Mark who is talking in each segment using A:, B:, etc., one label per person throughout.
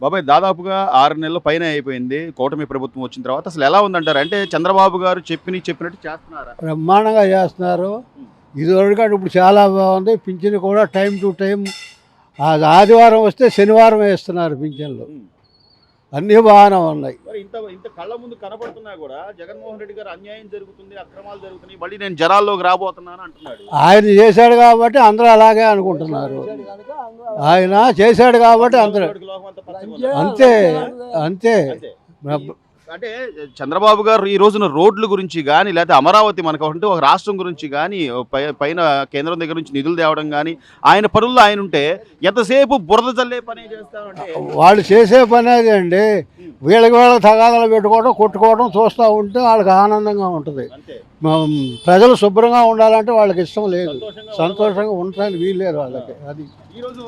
A: బాబాయ్ దాదాపుగా 6 నెలల పైన అయిపోయింది కూటమి ప్రభుత్వం వచ్చిన తర్వాత. అసలు ఎలా ఉందంటారు? అంటే చంద్రబాబు గారు చెప్పినట్టు చేస్తున్నారా?
B: బ్రహ్మాండంగా చేస్తున్నారు. ఇదివరకు ఇప్పుడు చాలా బాగుంది. పింఛను కూడా టైం టు టైం ఆదివారం వస్తే శనివారం వేస్తున్నారు పింఛన్లు. అన్నీ బాగానే ఉన్నాయి.
A: మరి ఇంత ఇంత కళ్ళ ముందు కనపడుతున్నా కూడా జగన్మోహన్ రెడ్డి గారు అన్యాయం జరుగుతుంది, అక్రమాలు జరుగుతున్నాయి, మళ్ళీ నేను జనాల్లోకి రాబోతున్నాను అంటున్నాడు.
B: ఆయన చేశాడు కాబట్టి అందరూ అలాగే అనుకుంటున్నారు. ఆయన చేశాడు కాబట్టి అందరూ అంతే అంతే.
A: అంటే చంద్రబాబు గారు ఈ రోజున రోడ్ల గురించి కానీ, లేకపోతే అమరావతి మనకు అంటే ఒక రాష్ట్రం గురించి కానీ, పైన కేంద్రం దగ్గర నుంచి నిధులు తేవడం కానీ, ఆయన పనుల్లో ఆయన ఉంటే ఎంతసేపు బురద చల్లే పని చేస్తామంటే
B: వాళ్ళు చేసే పని అదే అండి. వీళ్ళకి తగాదాలు పెట్టుకోవడం, కొట్టుకోవడం చూస్తూ ఉంటే వాళ్ళకి ఆనందంగా ఉంటుంది. ప్రజలు శుభ్రంగా ఉండాలంటే వాళ్ళకి ఇష్టం లేదు, సంతోషంగా ఉండడానికి వీలు లేదు వాళ్ళకి. అది
A: ఈరోజు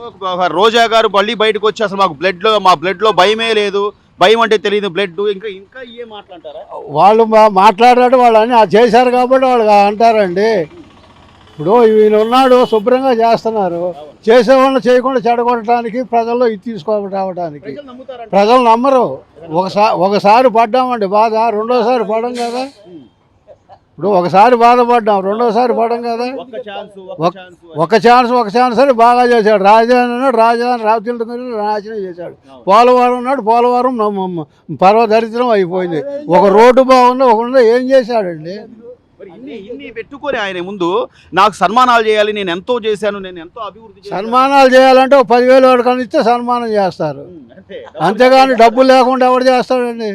A: రోజా గారు మళ్ళీ బయటకు వచ్చి అసలు మా బ్లడ్లో భయమే లేదు, భయం అంటే తెలియదు, బ్లడ్ ఇంకా ఇంకా ఏ మాట్లాడతారా?
B: వాళ్ళు మాట్లాడారు, వాళ్ళు అని చేశారు కాబట్టి వాళ్ళు అంటారండి. ఇప్పుడు ఈయన ఉన్నాడు, శుభ్రంగా చేస్తున్నారు. చేసేవాళ్ళని చేయకుండా చెడగొట్టడానికి, ప్రజల్లో ఇది తీసుకురావడానికి ప్రజలు నమ్మరు. ఒకసారి పడ్డామండి బాధ, రెండోసారి పడం కదా. ఇప్పుడు ఒకసారి బాధపడ్డాం, రెండోసారి పడం కదా. ఒక ఛాన్స్ అని బాగా చేశాడు. రాజధాని రావుతీలు నాశనం చేశాడు. పోలవరం ఉన్నాడు, పోలవరం పర్వదరిద్రం అయిపోయింది. ఒక రోడ్డు బాగుంది, ఒక ఏం చేశాడండి.
A: ఇన్ని పెట్టుకొని ఆయన ముందు నాకు సన్మానాలు చేయాలి, నేను ఎంతో చేశాను, నేను ఎంతో అభివృద్ధి.
B: సన్మానాలు చేయాలంటే 10,000 ఎవరికైనా ఇస్తే సన్మానం చేస్తారు, అంతేగాని డబ్బులు లేకుండా ఎవరు చేస్తాడండి?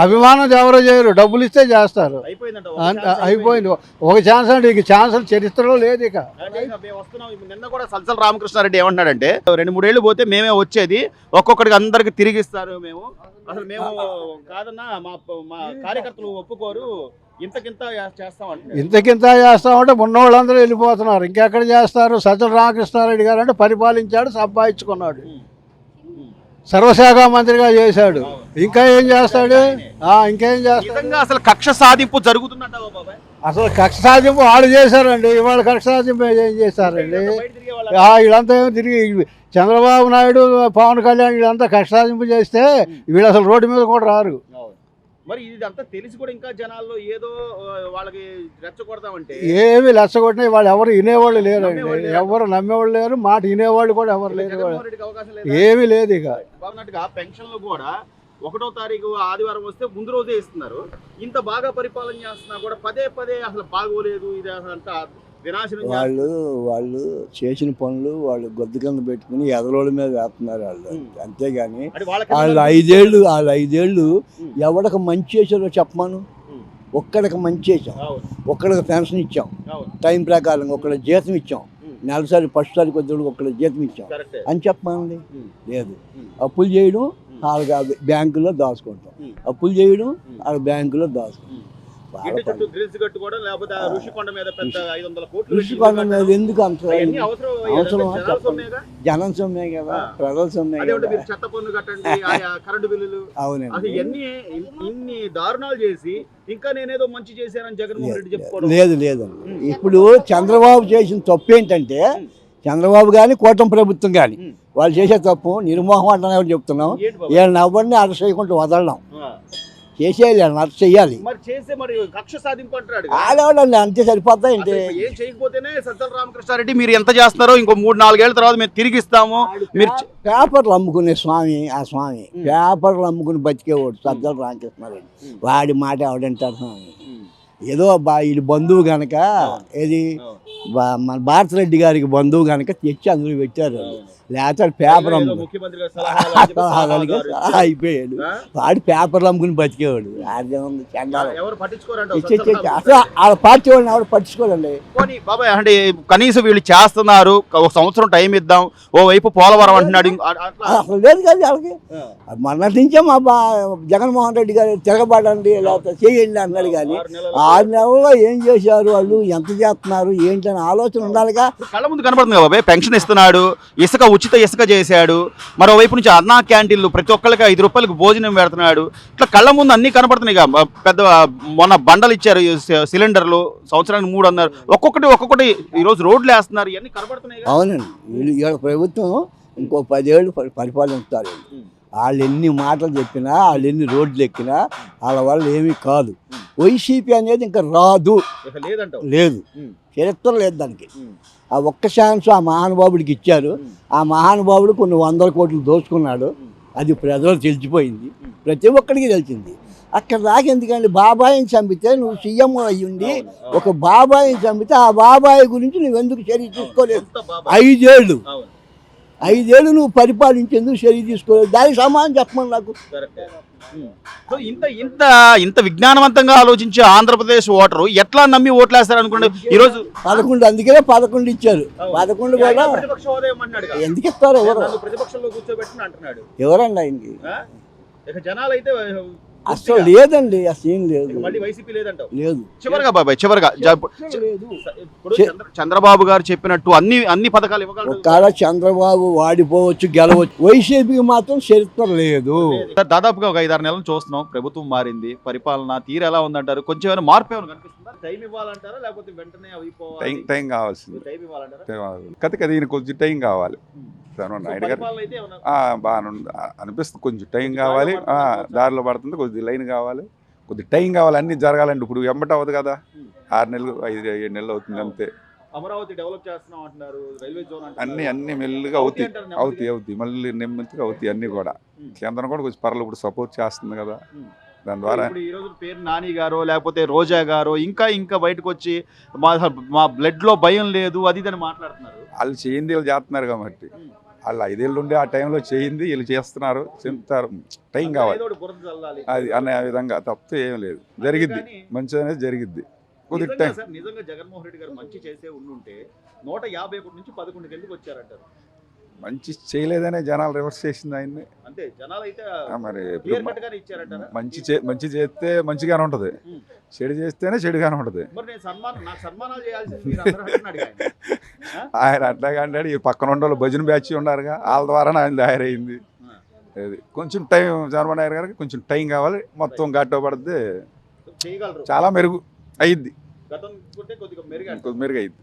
B: అభిమానం ఎవరు చేయరు, డబ్బులు ఇస్తే చేస్తారు. అయిపోయింది. ఒక ఛాన్స్ అంటే ఇక ఛాన్స్ చరిత్రలో లేదు. ఇక
A: నిన్న కూడా సల్సల రామకృష్ణారెడ్డి ఏమంటున్నాడంటే 2-3 ఏళ్ళు పోతే మేమే వచ్చేది, ఒక్కొక్కడికి అందరికి తిరిగిస్తారు మేము. అసలు మేము కాదన్నా, మా కార్యకర్తలు ఒప్పుకోరు, ఇంతకింత
B: చేస్తామంటే ఉన్నవాళ్ళందరూ వెళ్ళిపోతున్నారు. ఇంకెక్కడ చేస్తారు? సజ్జల రామకృష్ణారెడ్డి గారు అంటే పరిపాలించాడు, సంపాదించుకున్నాడు, సర్వశాఖ మంత్రిగా చేశాడు. ఇంకా ఏం చేస్తాడు? ఇంకేం చేస్తాడు?
A: అసలు కక్ష సాధింపు జరుగుతుందంట బాబాయ్.
B: అసలు కక్ష సాధింపు వాళ్ళు చేశారండి. ఇవాళ కక్ష సాధింపు ఏం చేశారండి? వీళ్ళంతా ఏమో తిరిగి చంద్రబాబు నాయుడు, పవన్ కళ్యాణ్ వీళ్ళంతా కక్ష సాధింపు చేస్తే వీళ్ళు అసలు రోడ్డు మీద కూడా రారు.
A: మరి ఇదంతా తెలిసి కూడా ఇంకా జనాల్లో ఏదో వాళ్ళకి రెచ్చగొడతామంటే
B: ఏమి రెచ్చగొట్టినా వాళ్ళు ఎవరు వినేవాళ్ళు లేరండి, ఎవరు నమ్మేవాళ్ళు లేరు, మాట వినేవాళ్ళు కూడా ఎవరు లేరు, ఏమీ లేదు. ఇక
A: పెన్షన్లు కూడా 1వ తారీఖు ఆదివారం వస్తే ముందు రోజే ఇస్తున్నారు. ఇంత బాగా పరిపాలన చేస్తున్నా కూడా పదే అసలు బాగోలేదు, ఇది అంతా వినాశనం.
C: వాళ్ళు చేసిన పనులు వాళ్ళు గొద్దు కింద పెట్టుకుని ఎదరోళ్ళ మీద వేస్తున్నారు వాళ్ళు, అంతేగాని వాళ్ళు 5 ఏళ్ళు ఎవరికి మంచి చేశారో చెప్పమాను. ఒక్కడికి మంచి చేసాం, ఒక్కడికి పెన్షన్ ఇచ్చాం, టైం ప్రకారం ఒక్కడికి జీతం ఇచ్చాం, నెలసారి ఫస్ట్ సారి కొద్ది ఒక్కడికి జీతం ఇచ్చాం అని చెప్పమండి. లేదు, అప్పులు చేయడం వాళ్ళకి బ్యాంకులో దాచుకుంటాం, అప్పులు చేయడం వాళ్ళ బ్యాంకులో దాచుకుంటాం. ఋషికొండ మీద ఎందుకు అంత అవసరం? జనం సొమ్మే కదా, ప్రజల సొమ్మే.
A: అవునండి. ఇన్ని దారుణాలు చేసి ఇంకా నేనేదో మంచి చేశానని జగన్మోహన్ రెడ్డి చెప్పుకోవడం
C: లేదండి. ఇప్పుడు చంద్రబాబు చేసిన తప్పు ఏంటంటే, చంద్రబాబు కానీ కూటమి ప్రభుత్వం కానీ వాళ్ళు చేసే తప్పు నిర్మోహం అంటున్నా చెప్తున్నాం. వీళ్ళని ఎవరిని అరెస్ట్ చేయకుండా వదలడం, చేసేయాలి, అరెస్ట్ చేయాలి. ఆడవాళ్ళండి, అంతే సరిపోతాయంటే.
A: ఏం చేయకపోతేనే సజ్జల రామకృష్ణారెడ్డి మీరు ఎంత చేస్తున్నారో ఇంకో 3-4 ఏళ్ళ తర్వాత మేము తిరిగి ఇస్తాము. మీరు
C: పేపర్లు అమ్ముకునే స్వామి, ఆ స్వామి పేపర్లు అమ్ముకుని బతికేవాడు సజ్జల రామకృష్ణారెడ్డి. వాడి మాట ఎవడంటారు స్వామి? ఏదో వీళ్ళు బంధువు కనుక, ఏది మన భారతిరెడ్డి గారికి బంధువు కనుక తెచ్చి అందులో పెట్టారు. లేకపోతే పేపర్ అయిపోయాడు. వాడు పేపర్లు అమ్ముకుని బతికేవాడు. అసలు వాళ్ళ పార్టీ వాళ్ళని ఎవరు పట్టించుకోరండి
A: బాబాయ్. అంటే కనీసం వీళ్ళు చేస్తున్నారు, 1 సంవత్సరం టైం ఇద్దాం, ఓవైపు పోలవరం అంటున్నాడు.
C: అసలు లేదు కదా వాళ్ళకి. మొన్నటి నుంచే మా జగన్మోహన్ రెడ్డి గారు తిరగబడండి, లేకపోతే చేయండి అన్నాడు. కానీ 6 నెలల్లో ఏం చేశారు వాళ్ళు, ఎంత చేస్తున్నారు ఏంటి అని ఆలోచన ఉండాలిగా.
A: కళ్ళ ముందు కనబడుతుంది బాబాయ్. పెన్షన్ ఇస్తున్నాడు, ఉచిత ఇసుక చేశాడు, మరోవైపు నుంచి అన్నా క్యాంటీన్లు ప్రతి ఒక్కరికి 5 రూపాయలకు భోజనం పెడుతున్నాడు. ఇట్లా కళ్ళ ముందు అన్ని కనపడుతున్నాయి. పెద్ద మొన్న బండలు ఇచ్చారు, సిలిండర్లు సంవత్సరానికి 3 అన్నారు. ఒక్కొక్కటి ఈరోజు రోడ్లు వేస్తున్నారు, ఇవన్నీ కనపడుతున్నాయి.
C: అవునండి, ప్రభుత్వం ఇంకో 10 ఏళ్ళు పరిపాలిస్తారు వీళ్ళు. వాళ్ళు ఎన్ని మాటలు చెప్పినా వాళ్ళు ఎన్ని రోడ్లు ఎక్కినా వాళ్ళ వల్ల ఏమీ కాదు. వైసీపీ అనేది ఇంకా రాదు, లేదు, చరిత్ర లేదు దానికి. ఆ ఒక్క ఛాన్స్ ఆ మహానుభావుడికి ఇచ్చారు. ఆ మహానుభావుడు కొన్ని 100 కోట్లు దోచుకున్నాడు. అది ప్రజలు తెలిసిపోయింది, ప్రతి ఒక్కడికి తెలిసింది. అక్కడ దాకా ఎందుకండి, బాబాయిని చంపితే నువ్వు సీఎం అయ్యుండి ఒక బాబాయిని చంపితే ఆ బాబాయి గురించి నువ్వెందుకు చర్య తీసుకోలేదు? 5 ఏళ్ళు నువ్వు పరిపాలించేందుకు చర్య తీసుకోలేదు. దానికి సమానం చెప్పమని నాకు.
A: సో ఇంత విజ్ఞానవంతంగా ఆలోచించే ఆంధ్రప్రదేశ్ ఓటరు ఎట్లా నమ్మి ఓట్లేస్తారు అనుకోండి ఈరోజు
C: 11, అందుకనే 11 ఇచ్చారు. 11 కూడా ఎందుకు ఇస్తారు? ఎవరండి ఆయనకి? అసలు లేదండి, అసలు ఏం లేదు, లేదు.
A: చివరిగా బాబాయ్, చివరిగా ఇప్పుడు చంద్రబాబు గారు చెప్పినట్టు అన్ని పథకాలు ఇవ్వగలరు.
C: ఒకవేళ చంద్రబాబు వాడిపోవచ్చు, గెలవచ్చు, వైసీపీకి మాత్రం చరిత్ర లేదు.
A: దాదాపుగా ఒక 5-6 నెలలు చూస్తున్నాం, ప్రభుత్వం మారింది, పరిపాలన తీరు ఎలా ఉందంటారు? కొంచెం ఏమైనా మార్పు ఏమైనా కనిపిస్తుందా? టైం ఇవ్వాలంటారా లేకపోతే వెంటనే అయిపోవాలి?
D: టైం కావాల్సింది,
A: టైం ఇవ్వాలంటారా?
D: కథ ఈయన కొంచెం టైం కావాలి. నాయుడు గారు బాగా అనిపిస్తుంది, కొంచెం టైం కావాలి. దారిలో పడుతుంది, కొద్ది లైన్ కావాలి, కొద్ది టైం కావాలి. అన్ని జరగాలండి. ఇప్పుడు వెంబట అవ్వదు కదా, 6 నెలలు 5-7 నెలలు అవుతుంది అంతే.
A: అమరావతి డెవలప్ చేస్తున్నాం అంటున్నారు, రైల్వే జోన్
D: అన్ని మెల్లిగా అవుతాయి మళ్ళీ నెమ్మదిగా అవుతాయి అన్ని కూడా. కేంద్రం కూడా కొంచెం పర్లేదు ఇప్పుడు సపోర్ట్ చేస్తుంది కదా, దాని ద్వారా.
A: ఈ రోజు పేరు నాని గారు లేకపోతే రోజా గారు ఇంకా బయటకు వచ్చి మా బ్లడ్ లో భయం లేదు అది ఇదని మాట్లాడుతున్నారు.
D: వాళ్ళు చేయింది వీళ్ళు చేస్తున్నారు కాబట్టి, వాళ్ళు 5 ఏళ్ళు ఉండి ఆ టైంలో చేయింది వీళ్ళు చేస్తున్నారు, చెప్తారు. టైం కావాలి అది అనే విధంగా, తప్పితే ఏం లేదు. జరిగిద్ది, మంచి అనేది జరిగిద్ది. కొద్దిగా టైం.
A: నిజంగా జగన్మోహన్ రెడ్డి గారు మంచి చేసే ఉండుంటే 151 నుంచి 11 ఎందుకు వచ్చారంటారు?
D: మంచి చేయలేదనే జనాలు రివర్స్ చేసింది ఆయన్ని.
A: అంతే, జనాలు అయితే
D: మరి
A: ఇచ్చారంటారా?
D: మంచి చేస్తే మంచిగానే ఉంటుంది, చెడు చేస్తేనే చెడుగానే ఉంటుంది. ఆయన అట్లాగా అంటాడు. ఈ పక్కన ఉండే భజన బ్యాచ్ ఉన్నారుగా, వాళ్ళ ద్వారా ఆయన తయారైంది. అది కొంచెం టైం, చంద్రబాబు నాయుడు గారికి కొంచెం టైం కావాలి. మొత్తం గట్టో పడితే చాలా మెరుగు అయ్యిద్ది, కొద్దిగా మెరుగు అయ్యిద్ది.